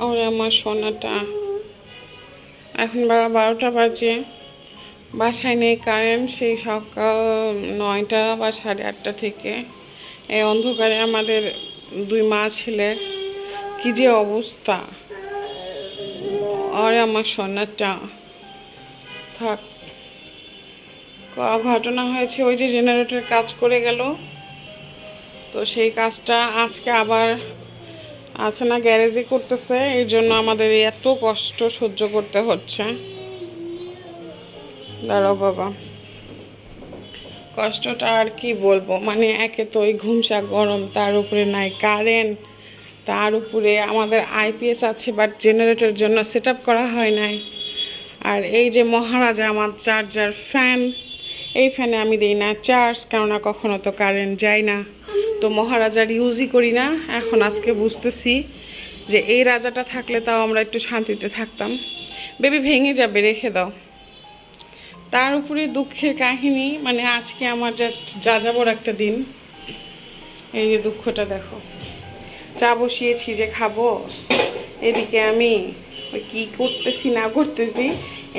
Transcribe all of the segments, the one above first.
ওরে আমার সোনাটা, এখন বেলা 12টা বাজে, বাসায় নেই কারেন্ট সেই সকাল 9টা বা 8:30 থেকে। এই অন্ধকারে আমাদের দুই মা ছেলের কি যে অবস্থা। ওরে আমার সোনাটা, থাক। ঘটনা হয়েছে ওই যে জেনারেটর কাজ করে গেল, তো সেই কাজটা আজকে আবার আছে না গ্যারেজে করতেছে, এর জন্য আমাদের এত কষ্ট সহ্য করতে হচ্ছে। দাঁড়াও বাবা, কষ্টটা আর কি বলবো, মানে একে তো ওই ঘুমসা গরম, তার উপরে নাই কারেন্ট, তার উপরে আমাদের আইপিএস আছে বাট জেনারেটরের জন্য সেট আপ করা হয় নাই। আর এই যে মহারাজা আমার চার্জার ফ্যান, এই ফ্যানে আমি দিই না চার্জ, কেননা কখনো তো কারেন্ট যায় না, তো মহারাজার ইউজই করি না। এখন আজকে বুঝতেছি যে এই রাজাটা থাকলে তাও আমরা একটু শান্তিতে থাকতাম। বেবি ভেঙে যাবে, রেখে দাও। তার উপরে দুঃখের কাহিনী, মানে আজকে আমার জাস্ট যাযাবর একটা দিন। এই যে দুঃখটা দেখো, চা বসিয়েছি যে খাবো, এদিকে আমি ওই কী করতেছি না করতেছি,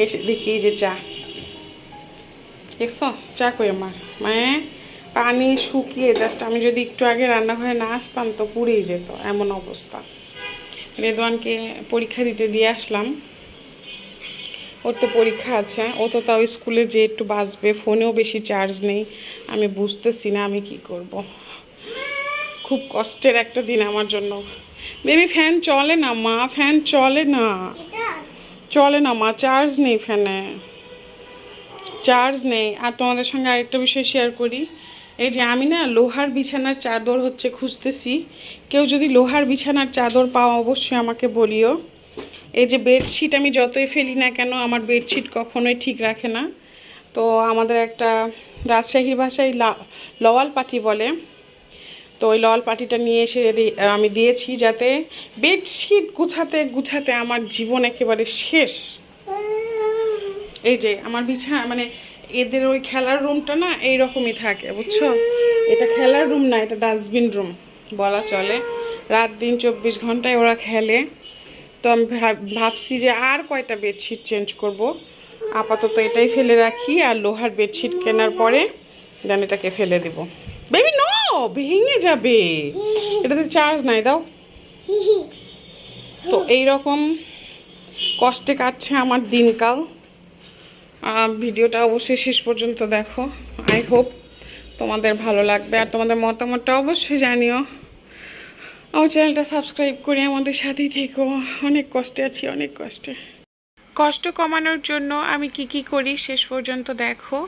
এসে দেখি এই যে চা। দেখছো চা কই আমার, মানে পানি শুকিয়ে জাস্ট, আমি যদি একটু আগে রান্নাঘরে না আসতাম তো পুড়েই যেত, এমন অবস্থা। রেদওয়ানকে পরীক্ষা দিতে দিয়ে আসলাম, ওর তো পরীক্ষা আছে, ও তো তাও স্কুলে যে একটু বাঁচবে, ফোনেও বেশি চার্জ নেই। আমি বুঝতেছি না আমি কি করব। খুব কষ্টের একটা দিন আমার জন্য। বেবি ফ্যান চলে না মা, ফ্যান চলে না, চলে না মা, চার্জ নেই ফ্যানে, চার্জ নেই। আর তোমাদের সঙ্গে আরেকটা বিষয় শেয়ার করি, এই যে আমি না লোহার বিছানার চাদর হচ্ছে খুঁজতেছি, কেউ যদি লোহার বিছানার চাদর পাও অবশ্যই আমাকে বলিও। এই যে বেডশিট আমি যতই ফেলি না কেন, আমার বেডশিট কখনোই ঠিক রাখে না। তো আমাদের একটা রাজশাহীর ভাষায় লওয়াল পাটি বলে, তো ওই লওয়াল পাটিটা নিয়ে এসে আমি দিয়েছি, যাতে বেডশিট গুছাতে গুছাতে আমার জীবন একেবারে শেষ। এই যে আমার বিছানা, মানে এদের ওই খেলার রুমটা না এইরকমই থাকে বুঝছো, এটা খেলার রুম না, এটা ডাস্টবিন রুম বলা চলে। রাত দিন 24 ঘন্টায় ওরা খেলে। তো আমি ভাবছি যে আর কয়টা বেডশিট চেঞ্জ করব, আপাতত এটাই ফেলে রাখি, আর লোহার বেডশিট কেনার পরে দেন এটাকে ফেলে দেব। বেবি নো, ভেঙে যাবে, এটাতে চার্জ নাই, দাও। তো এইরকম কষ্টে কাটছে আমার দিনকাল। ভিডিওটা অবশ্যই শেষ পর্যন্ত দেখো, আই হোপ তোমাদের ভালো লাগবে, আর তোমাদের মতামতটা অবশ্যই জানিও। আমার চ্যানেলটা সাবস্ক্রাইব করে আমাদের সাথেই থেকো, অনেক কষ্টে আছি, অনেক কষ্টে। কষ্ট কমানোর জন্য আমি কি কি করি শেষ পর্যন্ত দেখো।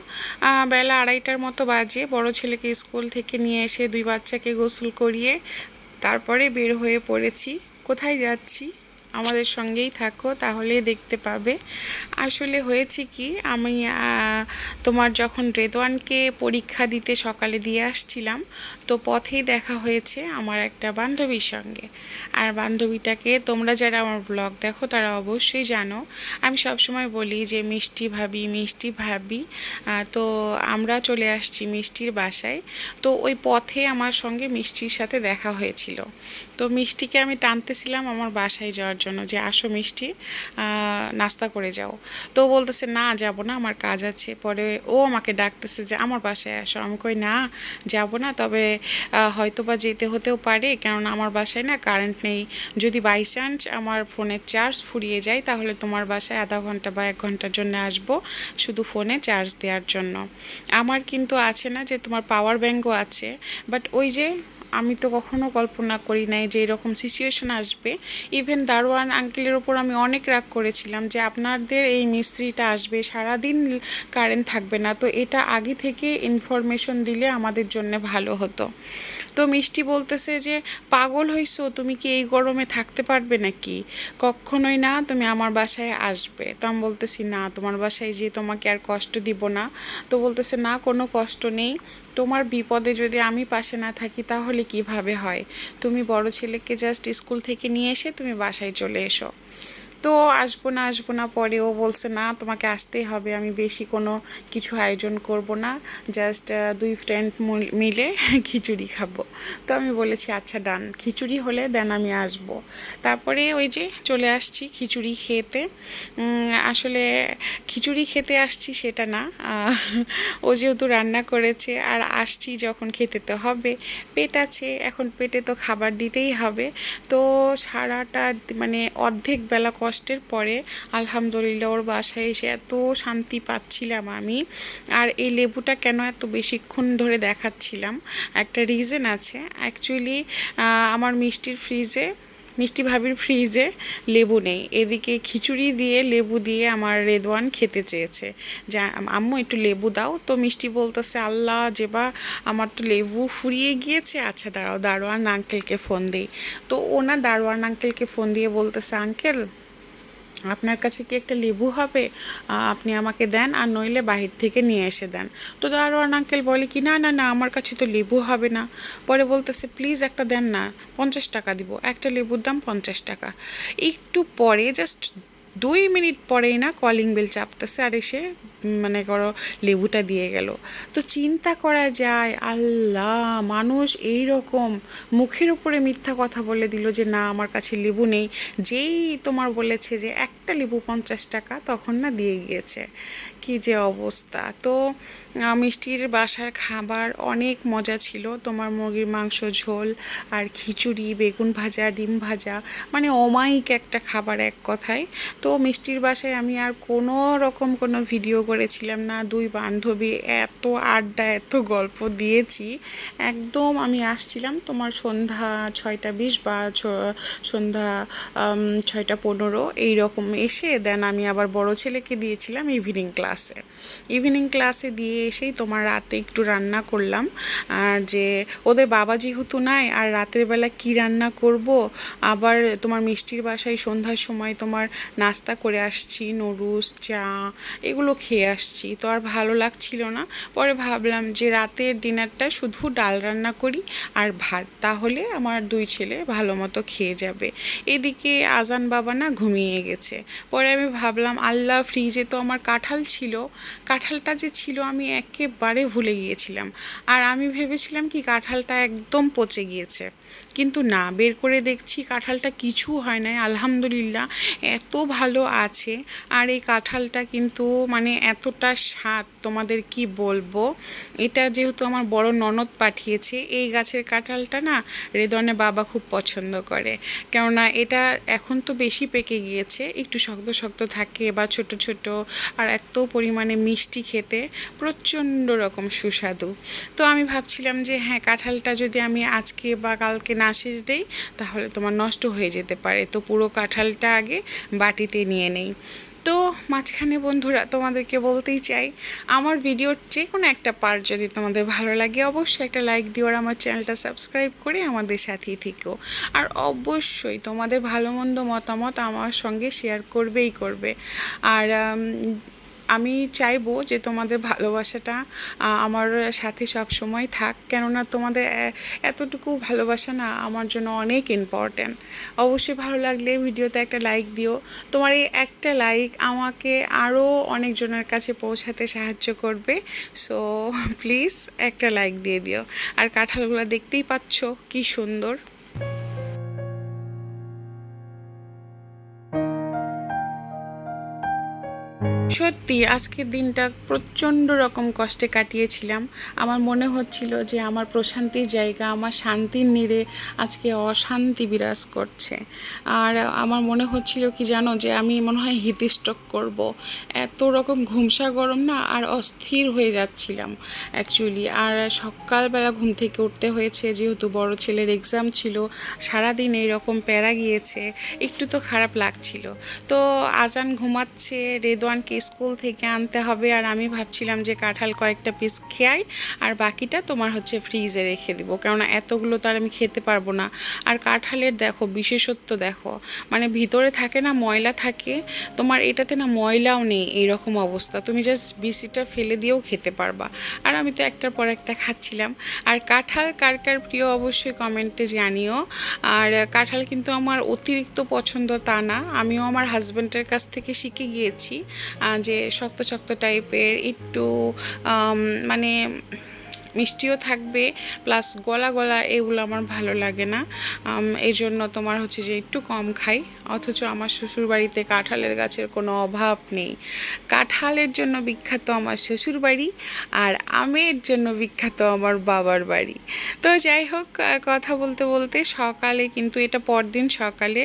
বেলা 2:30টার মতো বাজে, বড় ছেলেকে স্কুল থেকে নিয়ে এসে দুই বাচ্চাকে গোসল করিয়ে তারপরে বের হয়ে পড়েছি। কোথায় যাচ্ছি আমাদের সঙ্গেই থাকো, তাহলে দেখতে পাবে। আসলে হয়েছে কি, আমি তোমার যখন রেদওয়ানকে পরীক্ষা দিতে সকালে দিয়ে আসছিলাম, তো পথেই দেখা হয়েছে আমার একটা বান্ধবীর সঙ্গে। আর বান্ধবীটাকে তোমরা যারা আমার ব্লগ দেখো তারা অবশ্যই জানো, আমি সবসময় বলি যে মিষ্টি ভাবি, মিষ্টি ভাবি। তো আমরা চলে আসছি মিষ্টির বাসায়। তো ওই পথে আমার সঙ্গে মিষ্টির সাথে দেখা হয়েছিল। তো মিষ্টিকে আমি টানতেছিলাম আমার বাসায় যাওয়ার জন্য, যে আসো মিষ্টি, নাস্তা করে যাও। তো বলতেছে না যাব না, আমার কাজ আছে। পরে ও আমাকে ডাকতেছে যে আমার বাসায় আসো। আমি কই না, যাব না, তবে হয়তো বা যেতে হতেও পারে, কেননা আমার বাসায় না কারেন্ট নেই। যদি বাই চান্স আমার ফোনের চার্জ ফুরিয়ে যায়, তাহলে তোমার বাসায় আধা ঘন্টা বা 1 ঘন্টার জন্য আসবো, শুধু ফোনে চার্জ দেওয়ার জন্য। আমার কিন্তু আছে না যে তোমার পাওয়ার ব্যাঙ্কও আছে, বাট ওই যে আমি তো কখনো কল্পনা করি নাই যে এরকম সিচুয়েশন আসবে। ইভেন দারোয়ান আঙ্কেলের ওপর আমি অনেক রাগ করেছিলাম যে আপনাদের এই মিস্ত্রিটা আসবে, সারাদিন কারেন্ট থাকবে না, তো এটা আগে থেকে ইনফরমেশন দিলে আমাদের জন্য ভালো হতো। তো মিষ্টি বলতেছে যে পাগল হইছো, তুমি কি এই গরমে থাকতে পারবে নাকি, কখনোই না, তুমি আমার বাসায় আসবে। তো আমি বলতেছি না, তোমার বাসায় যে তোমাকে আর কষ্ট দিব না। তো বলতেছে না, কোনো কষ্ট নেই, তোমার বিপদে যদি আমি পাশে না থাকি তাহলে কিভাবে হয়, তুমি বড় ছেলেকে জাস্ট স্কুল থেকে নিয়ে এসে তুমি বাসায় চলে এসো। তো আসবো না পরে ও বলছে না তোমাকে আসতেই হবে, আমি বেশি কোনো কিছু আয়োজন করব না, জাস্ট দুই ফ্রেন্ড মিলে খিচুড়ি খাবো। তো আমি বলেছি আচ্ছা ডান, খিচুড়ি হলে দেন আমি আসবো। তারপরে ওই যে চলে আসছি খিচুড়ি খেতে। আসলে খিচুড়ি খেতে আসছি সেটা না, ও যেহেতু রান্না করেছে আর আসছি যখন খেতে তো হবে, পেট আছে এখন, পেটে তো খাবার দিতেই হবে। তো সারাটা মানে অর্ধেক বেলা কষ্টের পরে আলহামদুলিল্লাহ ওর বাসায় এসে এত শান্তি পাচ্ছিলাম আমি। আর এই লেবুটা কেন এত বেশিক্ষণ ধরে দেখাচ্ছিলাম, একটা রিজন আছে অ্যাকচুয়ালি। আমার মিষ্টি ভাবির ফ্রিজে লেবু নেই, এদিকে খিচুড়ি দিয়ে লেবু দিয়ে আমার রেদওয়ান খেতে চেয়েছে যে আম্মু একটু লেবু দাও। তো মিষ্টি বলতেছে আল্লাহ যেবা আমার তো লেবু ফুরিয়ে গিয়েছে, আচ্ছা দাঁড়াও দারোয়ান আঙ্কেলকে ফোন দিই। তো ওনা দারোয়ান আঙ্কেলকে ফোন দিয়ে বলতেছে আঙ্কেল আপনার কাছে কি একটা লেবু হবে, আপনি আমাকে দেন, আর নইলে বাহির থেকে নিয়ে এসে দেন। তো দারোয়ান আঙ্কেল বলে কি না না না আমার কাছে তো লেবু হবে না। পরে বলতেছে প্লিজ একটা দেন না, 50 টাকা দিব, একটা লেবুর দাম 50 টাকা। একটু পরে জাস্ট 2 মিনিট পরেই না কলিং বেল চাপতেছে আর এসে মানে করো লেবুটা দিয়ে গেল। তো চিন্তা করা যায় আল্লাহ, মানুষ এই রকম মুখের উপরে মিথ্যা কথা বলে দিল যে না আমার কাছে লেবু নেই, যেই তোমার বলেছে যে একটা লেবু 50 টাকা তখন না দিয়ে গিয়েছে। কি যে অবস্থা। তো মিষ্টির বাসার খাবার অনেক মজা ছিল, তোমার মুরগির মাংস ঝোল আর খিচুড়ি, বেগুন ভাজা, ডিম ভাজা, মানে অমায়িক একটা খাবার এক কথায়। তো মিষ্টির বাসায় আমি আর কোনো রকম কোনো ভিডিও করেছিলাম না, দুই বান্ধবী এত আড্ডা এত গল্প দিয়েছি। একদম আমি আসছিলাম তোমার সন্ধ্যা 6টা 20 বা সন্ধ্যা 6টা 15 এইরকম এসে দেন আমি আবার বড় ছেলেকে দিয়েছিলাম ইভিনিং ক্লাসে দিয়ে এসেই তোমার রাতে একটু রান্না করলাম। আর যে ওদের বাবা যেহেতু নাই আর রাতের বেলা কি রান্না করব, আবার তোমার মিষ্টির বাসায় সন্ধ্যার সময় তোমার নাস্তা করে আসছি, নুডলস চা এগুলো খেয়ে আসছি, তো আর ভালো লাগছিল না। পরে ভাবলাম যে রাতের ডিনারটা শুধু ডাল রান্না করি আর ভাত, তাহলে আমার দুই ছেলে ভালো মতো খেয়ে যাবে। এদিকে আজান বাবা না ঘুমিয়ে গেছে। পরে আমি ভাবলাম আল্লাহ, ফ্রিজে তো আমার কাঁঠাল ছিল, কাঁঠালটা যে ছিল আমি একেবারে ভুলে গিয়েছিলাম। আর আমি ভেবেছিলাম কি কাঁঠালটা একদম পচে গিয়েছে, কিন্তু না, বের করে দেখছি কাঁঠালটা কিছু হয় নাই, আলহামদুলিল্লাহ এত ভালো আছে। আর এই কাঁঠালটা কিন্তু মানে এতটা স্বাদ তোমাদের কি বলবো। এটা যেহেতু আমার বড় ননদ পাঠিয়েছে, এই গাছের কাঁঠালটা না রেদনের বাবা খুব পছন্দ করে, কেননা এটা এখন তো বেশি পেকে গিয়েছে, একটু শক্ত শক্ত থাকে বা ছোট ছোট, আর এত পরিমাণে মিষ্টি খেতে, প্রচণ্ড রকম সুস্বাদু। তো আমি ভাবছিলাম যে হ্যাঁ কাঁঠালটা যদি আমি আজকে বা কালকে না শেষ দেই তাহলে তোমার নষ্ট হয়ে যেতে পারে, তো পুরো কাঁঠালটা আগে বাটিতে নিয়ে নেই। তো মাঝখানে বন্ধুরা তোমাদেরকে বলতেই চাই, আমার ভিডিওর যে কোনো একটা পার্ট যদি তোমাদের ভালো লাগে অবশ্যই একটা লাইক দিও, আর আমার চ্যানেলটা সাবস্ক্রাইব করে আমাদের সাথেই থেকো। আর অবশ্যই তোমাদের ভালো মন্দ মতামত আমার সঙ্গে শেয়ার করবে। আর আমি চাইবো যে তোমাদের ভালোবাসাটা আমার সাথে সব সময় থাক, কেননা তোমাদের এতটুকু ভালোবাসা না আমার জন্য অনেক ইম্পর্ট্যান্ট। অবশ্যই ভালো লাগলে ভিডিওতে একটা লাইক দিও, তোমার এই একটা লাইক আমাকে আরও অনেকজনের কাছে পৌঁছাতে সাহায্য করবে। সো প্লিজ একটা লাইক দিয়ে দিও। আর কাঁঠালগুলো দেখতেই পাচ্ছ কি সুন্দর। সত্যি আজকের দিনটা প্রচণ্ড রকম কষ্টে কাটিয়েছিলাম। আমার মনে হচ্ছিল যে আমার প্রশান্তির জায়গা, আমার শান্তির নীড়ে আজকে অশান্তি বিরাজ করছে। আর আমার মনে হচ্ছিল কি জানো, যে আমি মনে হয় হিট স্ট্রোক করবো, এত রকম ঘুমসা গরম না, আর অস্থির হয়ে যাচ্ছিলাম অ্যাকচুয়ালি। আর সকালবেলা ঘুম থেকে উঠতে হয়েছে যেহেতু বড় ছেলের এক্সাম ছিল, সারাদিন এইরকম প্যারা গিয়েছে, একটু তো খারাপ লাগছিল। তো আজান ঘুমাচ্ছে, রেদওয়ানকে স্কুল থেকে আনতে হবে। আর আমি ভাবছিলাম যে কাঁঠাল কয়েকটা পিস খেয়াই আর বাকিটা তোমার হচ্ছে ফ্রিজে রেখে দিব, কেননা এতগুলো তো আর আমি খেতে পারবো না। আর কাঁঠালের দেখো বিশেষত্ব দেখো, মানে ভিতরে থাকে না ময়লা থাকে, তোমার এটাতে না ময়লাও নেই, এইরকম অবস্থা। তুমি জাস্ট বিচিটা ফেলে দিয়েও খেতে পারবা। আর আমি তো একটার পর একটা খাচ্ছিলাম। আর কাঁঠাল কার কার প্রিয় অবশ্যই কমেন্টে জানিও। আর কাঁঠাল কিন্তু আমার অতিরিক্ত পছন্দ তা না, আমিও আমার হাজব্যান্ডের কাছ থেকে শিখে গিয়েছি যে শক্ত শক্ত টাইপের একটু মানে মিষ্টিও থাকবে, প্লাস গলা গলা এগুলো আমার ভালো লাগে না। এই জন্য তোমার হচ্ছে যে একটু কম খাই। অথচ আমার শ্বশুরবাড়িতে কাঁঠালের গাছের কোনো অভাব নেই। কাঁঠালের জন্য বিখ্যাত আমার শ্বশুরবাড়ি, আর আমের জন্য বিখ্যাত আমার বাবার বাড়ি। তো যাই হোক, কথা বলতে বলতে সকালে কিন্তু এটা পরদিন সকালে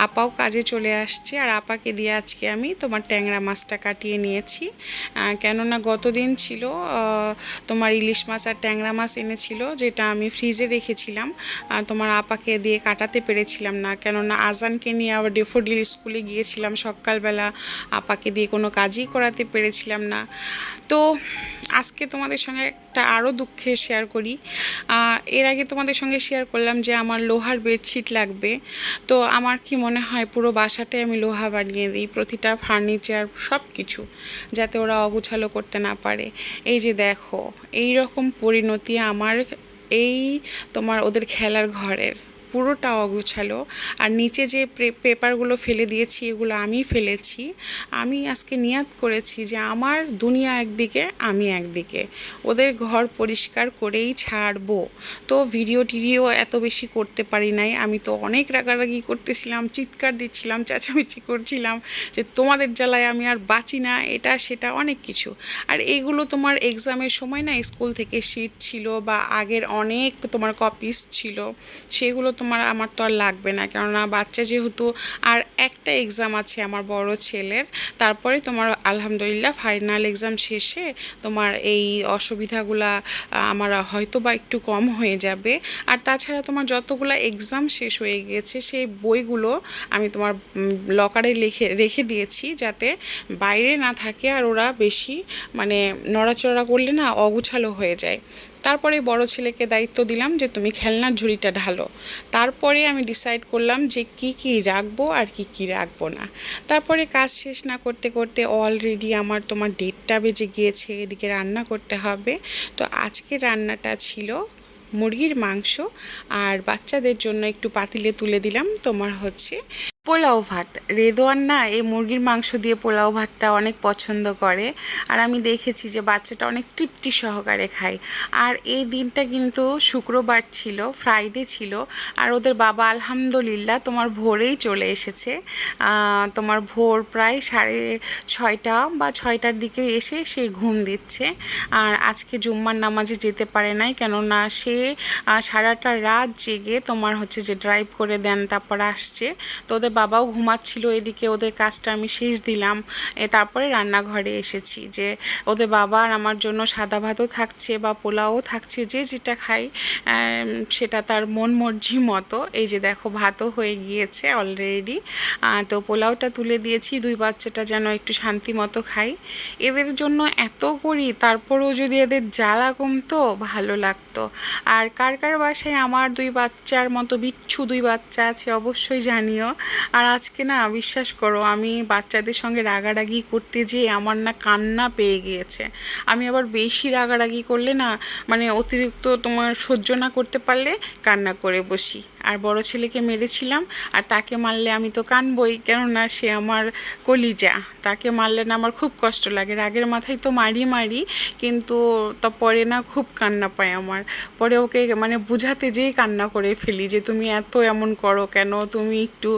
আপাও কাজে চলে আসছে, আর আপাকে দিয়ে আজকে আমি তোমার ট্যাংরা মাছটা কাটিয়ে নিয়েছি। কেননা গতদিন ছিল তোমার ইলিশ মাছ আর ট্যাংরা মাছ এনেছিল, যেটা আমি ফ্রিজে রেখেছিলাম। তোমার আপাকে দিয়ে কাটাতে পেরেছিলাম না, কেননা আজানকে নিয়ে আবার ডেফোডিল স্কুলে গিয়েছিলাম সকালবেলা, আপাকে দিয়ে কোনো কাজই করাতে পেরেছিলাম না। তো আজকে তোমাদের সঙ্গে একটা আরও দুঃখের শেয়ার করি। এর আগে তোমাদের সঙ্গে শেয়ার করলাম যে আমার লোহার বেডশিট লাগবে। তো আমার কি মনে হয় পুরো বাসাটাই আমি লোহা বানিয়ে দিই, প্রতিটা ফার্নিচার সব কিছু, যাতে ওরা অগুছালো করতে না পারে। এই যে দেখো, এই রকম পরিণতি আমার এই তোমার ওদের খেলার ঘরের, পুরোটা অগোছালো। আর নিচে যে পেপারগুলো ফেলে দিয়েছি এগুলো আমি ফেলেছি। আমি আজকে নিয়াত করেছি যে আমার দুনিয়া একদিকে আমি একদিকে, ওদের ঘর পরিষ্কার করেই ছাড়বো। তো ভিডিও টিডিও এত বেশি করতে পারি নাই, আমি তো অনেক রাগারাগি করতেছিলাম, চিৎকার দিচ্ছিলাম, চেঁচামেচি করছিলাম যে তোমাদের জ্বালায় আমি আর বাঁচি না, এটা সেটা অনেক কিছু। আর এইগুলো তোমার এক্সামের সময় না স্কুল থেকে শিট ছিল বা আগের অনেক তোমার কপিস ছিল, সেগুলো তোমার আমার তো আর লাগবে না, কেননা বাচ্চা যেহেতু। আর একটা এক্সাম আছে আমার বড় ছেলের, তারপরে তোমার আলহামদুলিল্লাহ ফাইনাল এক্সাম শেষে তোমার এই অসুবিধাগুলা আমার হয়তো বা একটু কম হয়ে যাবে। আর তাছাড়া তোমার যতগুলো এক্সাম শেষ হয়ে গিয়েছে সেই বইগুলো আমি তোমার লকারে রেখে দিয়েছি, যাতে বাইরে না থাকে আর ওরা বেশি মানে নড়াচড়া করলে না অগুছালো হয়ে যায়। তারপরে বড় ছেলেকে দায়িত্ব দিলাম যে তুমি খেলনার ঝুড়িটা ঢালো। তারপরে আমি ডিসাইড করলাম যে কি কি রাখবো আর কি কি রাখবো না। তারপরে কাজ শেষ না করতে করতে অলরেডি আমার তোমার 1:30 বেজে গিয়েছে, এদিকে রান্না করতে হবে। তো আজকে রান্নাটা ছিল মুরগির মাংস, আর বাচ্চাদের জন্য একটু পাতিলে তুলে দিলাম তোমার হচ্ছে পোলাও ভাত। রেদোয়ান না এই মুরগির মাংস দিয়ে পোলাও ভাতটা অনেক পছন্দ করে, আর আমি দেখেছি যে বাচ্চাটা অনেক তৃপ্তি সহকারে খায়। আর এই দিনটা কিন্তু শুক্রবার ছিল, ফ্রাইডে ছিল, আর ওদের বাবা আলহামদুলিল্লাহ তোমার ভোরেই চলে এসেছে। তোমার ভোর প্রায় 6:30 বা 6টার দিকে এসে সে ঘুম দিচ্ছে। আর আজকে জুম্মার নামাজে যেতে পারে নাই, কেননা সে সারাটা রাত জেগে তোমার হচ্ছে যে ড্রাইভ করে দেন তারপর আসছে। তো ওদের বাবাও ঘুমাচ্ছিল, এদিকে ওদের কাজটা আমি শেষ দিলাম। তারপরে রান্নাঘরে এসেছি যে ওদের বাবা আর আমার জন্য সাদা ভাতও থাকছে বা পোলাও থাকছে, যে যেটা খাই সেটা তার মন মর্জি মতো। এই যে দেখো ভাতও হয়ে গিয়েছে অলরেডি। তো পোলাওটা তুলে দিয়েছি, দুই বাচ্চাটা যেন একটু শান্তি মতো খাই। এদের জন্য এত করি, তারপরেও যদি এদের জ্বালা কমতো ভালো লাগতো। আর কার কার বাসায় আমার দুই বাচ্চার মতো বিচ্ছু দুই বাচ্চা আছে অবশ্যই জানিও। আর আজকে না বিশ্বাস করো, আমি বাচ্চাদের সঙ্গে রাগারাগি করতে যেয়ে আমার না কান্না পেয়ে গিয়েছে। আমি আবার বেশি রাগারাগি করলে না মানে অতিরিক্ত তোমার সহ্য না করতে পারলে কান্না করে বসি। আর বড় ছেলেকে মেরেছিলাম, আর তাকে মারলে আমি তো কানবই, কেননা সে আমার কলিজা। তাকে মারলে না আমার খুব কষ্ট লাগে, রাগের মাথায় তো মারি, কিন্তু পরে না খুব কান্না পায় আমার। পরে ওকে মানে বুঝাতে যেই কান্না করে ফেলি যে তুমি এত এমন করো কেন, তুমি একটু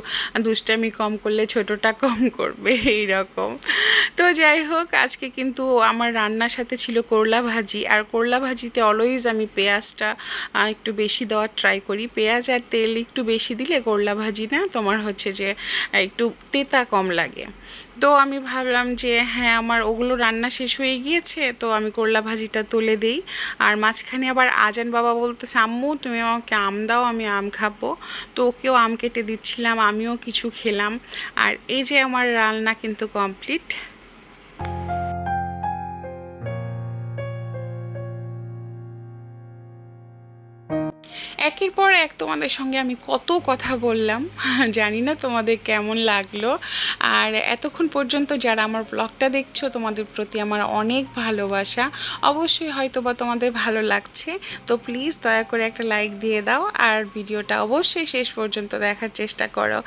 দুষ্টামি কম করলে ছোটটা কম করবে, এইরকম। তো যাই হোক, আজকে কিন্তু আমার রান্নার সাথে ছিল করলা ভাজি। আর করলা ভাজিতে অলওয়েজ আমি পেঁয়াজটা একটু বেশি দেওয়ার ট্রাই করি। পেঁয়াজ আর তেল একটু বেশি দিলে করলা ভাজি না তোমার হচ্ছে যে একটু তেতা কম লাগে। তো আমি ভাবলাম যে হ্যাঁ, আমার ওগুলো রান্না শেষ হয়ে গিয়েছে, তো আমি করলা ভাজিটা তুলে দিই। আর মাঝখানে আবার আজান বাবা বলতেছে আম্মু তুমি আমাকে আম দাও, আমি আম খাবো। তো ওকেও আম কেটে দিচ্ছিলাম, আমিও কিছু খেলাম। আর এই যে আমার রান্না কিন্তু কমপ্লিট। একের পর এক তোমাদের সঙ্গে আমি কত কথা বললাম, জানি না তোমাদের কেমন লাগলো। আর এতক্ষণ পর্যন্ত যারা আমার ব্লগটা দেখছো তোমাদের প্রতি আমার অনেক ভালোবাসা। অবশ্যই হয়তো বা তোমাদের ভালো লাগছে, তো প্লিজ দয়া করে একটা লাইক দিয়ে দাও আর ভিডিওটা অবশ্যই শেষ পর্যন্ত দেখার চেষ্টা করো।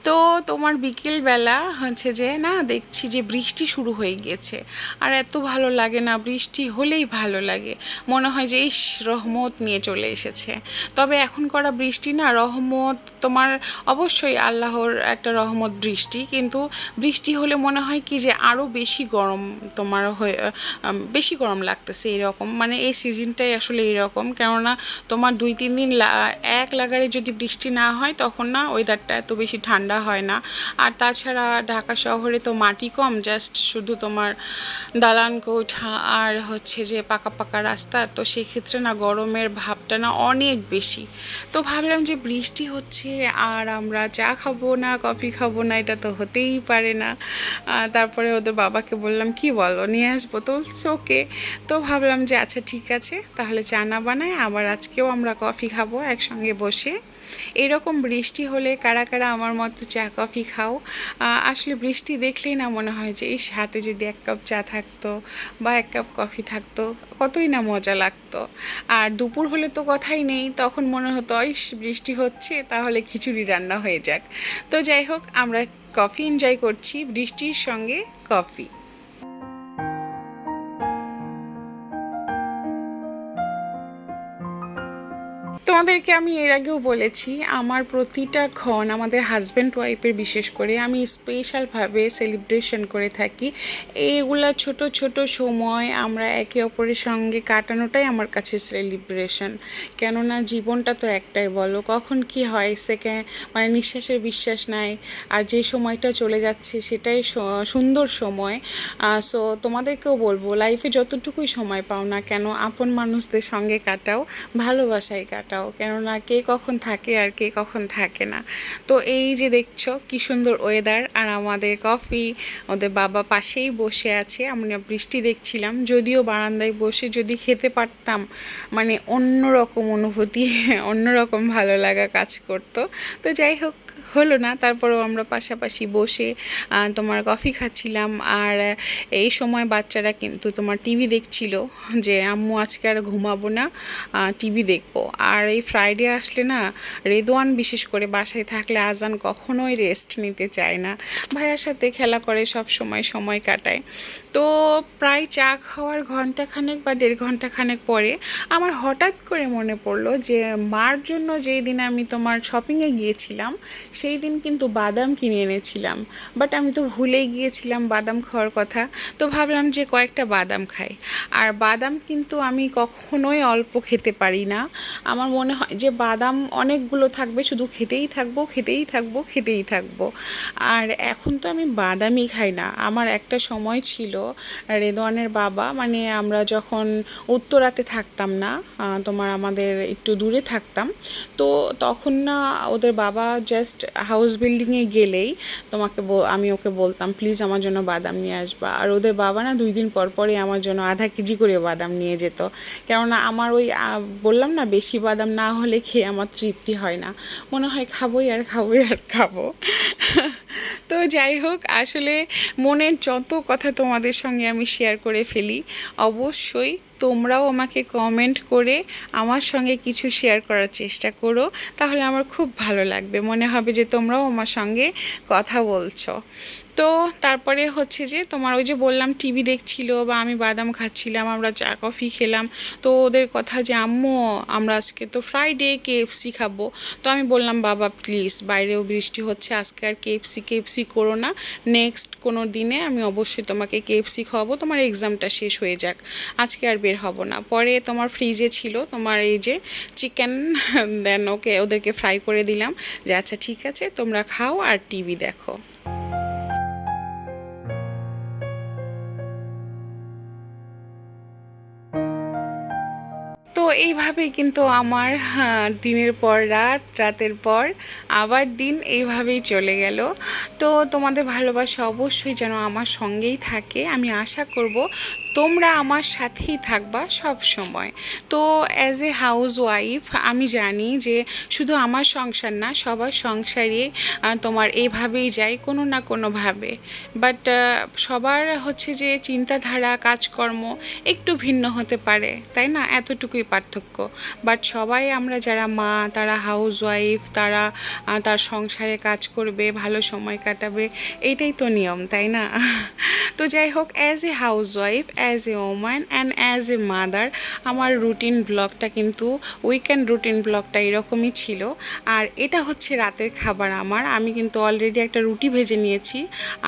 তো তোমার বিকেলবেলা হচ্ছে যে না দেখছি যে বৃষ্টি শুরু হয়ে গিয়েছে, আর এত ভালো লাগে না, বৃষ্টি হলেই ভালো লাগে, মনে হয় যে ইস রহমত নিয়ে চলে এসেছে। তবে এখন করা বৃষ্টি না রহমত, তোমার অবশ্যই আল্লাহর একটা রহমত বৃষ্টি, কিন্তু বৃষ্টি হলে মনে হয় কি যে আরও বেশি গরম তোমার হয়ে বেশি গরম লাগতেছে এরকম, মানে এই সিজনটাই আসলে এরকম। কেননা তোমার 2-3 দিন এক লাগারে যদি বৃষ্টি না হয় তখন না ওয়েদারটা এত বেশি ঠান্ডা হয় না। আর তাছাড়া ঢাকা শহরে তো মাটি কম, জাস্ট শুধু তোমার দালান কোঠা আর হচ্ছে যে পাকা পাকা রাস্তা, তো সেক্ষেত্রে না গরমের ভাবটা না অনেক বেশি। তো ভাবলাম যে বৃষ্টি হচ্ছে আর আমরা চা খাবো না, কফি খাবো না, এটা তো হতেই পারে না। তারপরে ওদের বাবাকে বললাম কি বলো নিয়ে আসবো, তো ওকে। তো ভাবলাম যে আচ্ছা ঠিক আছে, তাহলে চা না বানাই, আবার আজকেও আমরা কফি খাবো একসঙ্গে বসে। এরকম বৃষ্টি হলে কারা কারা আমার মতো চা কফি খাও? আসলে বৃষ্টি দেখলেই না মনে হয় যে এই সাথে যদি 1 কাপ চা থাকতো বা 1 কাপ কফি থাকতো, কতই না মজা লাগতো। আর দুপুর হলে তো কথাই নেই, তখন মনে হতো ইস বৃষ্টি হচ্ছে, তাহলে খিচুড়ি রান্না হয়ে যাক। তো যাই হোক, আমরা কফি এনজয় করছি, বৃষ্টির সঙ্গে কফি। তোমাদেরকে আমি এর আগেও বলেছি, আমার প্রতিটা ক্ষণ আমাদের হাজব্যান্ড ওয়াইফের বিশেষ করে আমি স্পেশালভাবে সেলিব্রেশন করে থাকি। এইগুলা ছোট ছোট সময় আমরা একে অপরের সঙ্গে কাটানোটাই আমার কাছে সেলিব্রেশন। কেননা জীবনটা তো একটাই, বলো কখন কি হয় মানে নিঃশ্বাসের বিশ্বাস নাই, আর যে সময়টা চলে যাচ্ছে সেটাই সুন্দর সময়। সো তোমাদেরকেও বলবো, লাইফে যতটুকুই সময় পাও না কেন আপন মানুষদের সঙ্গে কাটাও, ভালোবাসায় কাটাও, কেননা কে কখন থাকে আর কে কখন থাকে না। তো এই যে দেখছো কি সুন্দর ওয়েদার, আর আমাদের কফি, ওদের বাবা পাশেই বসে আছে, আমরা বৃষ্টি দেখছিলাম। যদিও বারান্দায় বসে যদি খেতে পারতাম, মানে অন্যরকম অনুভূতি, অন্যরকম ভালো লাগা কাজ করতো। তো যাই হোক, হলো না, তারপরেও আমরা পাশাপাশি বসে তোমার কফি খাচ্ছিলাম। আর এই সময় বাচ্চারা কিন্তু তোমার টিভি দেখছিল, যে আম্মু আজকে আর ঘুমাবো না, টিভি দেখবো। আর এই ফ্রাইডে আসলে না রেদওয়ান বিশেষ করে বাসায় থাকলে আজান কখনোই রেস্ট নিতে চায় না, ভাইয়ার সাথে খেলা করে সব সময় কাটায়। তো প্রায় চা খাওয়ার ঘন্টাখানেক বা 1.5 ঘন্টা পরে আমার হঠাৎ করে মনে পড়লো যে মার জন্য যেই দিন আমি তোমার শপিংয়ে গিয়েছিলাম সেই দিন কিন্তু বাদাম কিনে এনেছিলাম, বাট আমি তো ভুলেই গিয়েছিলাম বাদাম খাওয়ার কথা। তো ভাবলাম যে কয়েকটা বাদাম খাই। আর বাদাম কিন্তু আমি কখনোই অল্প খেতে পারি না, আমার মনে হয় যে বাদাম অনেকগুলো থাকবে, শুধু খেতেই থাকবো খেতেই থাকবো খেতেই থাকবো। আর এখন তো আমি বাদামই খাই না। আমার একটা সময় ছিল, রেদওয়ানের বাবা, মানে আমরা যখন উত্তরাতে থাকতাম না, তোমার আমাদের একটু দূরে থাকতাম, তো তখন না ওদের বাবা জাস্ট হাউস বিল্ডিংয়ে গেলেই আমি ওকে বলতাম প্লিজ আমার জন্য বাদাম নিয়ে আসবা। আর ওদের বাবা না 2 দিন পর পরই আমার জন্য আধা কেজি করে বাদাম নিয়ে যেত। কেননা আমার ওই বললাম না, বেশি বাদাম না হলে খেয়ে আমার তৃপ্তি হয় না, মনে হয় খাবোই আর খাবোই আর খাবো। তো যাই হোক, আসলে মনের যত কথা তোমাদের সঙ্গে আমি শেয়ার করে ফেলি, অবশ্যই তোমরাও আমাকে কমেন্ট করে আমার সঙ্গে কিছু শেয়ার করার চেষ্টা করো, তাহলে আমার খুব ভালো লাগবে, মনে হবে যে তোমরাও আমার সঙ্গে কথা বলছো। তো তারপরে হচ্ছে যে তোমার ওই যে বললাম টিভি দেখছিল বা আমি বাদাম খাচ্ছিলাম, আমরা চা কফি খেলাম। তো ওদের কথা যে আম্মু আমরা আজকে তো ফ্রাইডে কেএফসি খাবো। তো আমি বললাম বাবা প্লিজ, বাইরেও বৃষ্টি হচ্ছে, আজকে আর কেএফসি করো না, নেক্সট কোনো দিনে আমি অবশ্যই তোমাকে কেএফসি খাওয়াবো, তোমার এক্সামটা শেষ হয়ে যাক, আজকে আর বের হব না। পরে তোমার ফ্রিজে ছিল তোমার এই যে চিকেন, দেন ওদেরকে ফ্রাই করে দিলাম, যে আচ্ছা ঠিক আছে তোমরা খাও আর টিভি দেখো। তো এইভাবেই কিন্তু আমার দিনের পর রাত, রাতের পর আবার দিন, এইভাবেই চলে গেল। তো তোমাদের ভালোবাসা অবশ্যই যেন আমার সঙ্গেই থাকে, আমি আশা করব তোমরা আমার সাথেই থাকবা সব সময়। তো অ্যাজ এ হাউস ওয়াইফ আমি জানি যে শুধু আমার সংসার না, সবার সংসারে তোমার এভাবেই যায় কোনো না কোনোভাবে। বাট সবার হচ্ছে যে চিন্তাধারা, কাজকর্ম একটু ভিন্ন হতে পারে, তাই না? এতটুকুই পার্থক্য। বাট সবাই আমরা যারা মা, তারা হাউস ওয়াইফ, তারা তার সংসারে কাজ করবে, ভালো সময় কাটাবে, এইটাই তো নিয়ম, তাই না? তো যাই হোক, as a house wife, as a woman and as a mother, আমার রুটিন ব্লগটা কিন্তু, উইকেন্ড রুটিন ব্লগটা এরকমই ছিল। আর এটা হচ্ছে রাতের খাবার আমার। আমি কিন্তু অলরেডি একটা রুটি ভেজে নিয়েছি,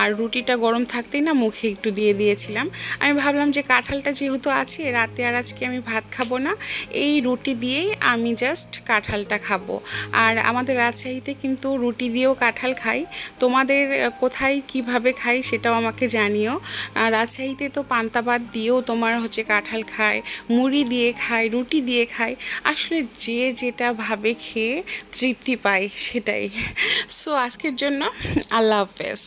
আর রুটিটা গরম থাকতেই না মুখে একটু দিয়ে দিয়েছিলাম। আমি ভাবলাম যে কাঁঠালটা যেহেতু আছে, রাতে আর আজকে আমি ভাত খাবো না, এই রুটি দিয়েই আমি জাস্ট কাঁঠালটা খাবো। আর আমাদের রাজশাহীতে কিন্তু রুটি দিয়েও কাঁঠাল খাই। তোমাদের কোথায় কিভাবে খাই সেটাও আমাকে জানিও। আর রাজশাহীতে তো পান্তা ভাত দিয়েও তোমার হচ্ছে কাঁঠাল খায়, মুড়ি দিয়ে খায়, রুটি দিয়ে খায়। আসলে যে যেটা ভাবে খেয়ে তৃপ্তি পায় সেটাই। সো আজকের জন্য আল্লাহ হাফেজ।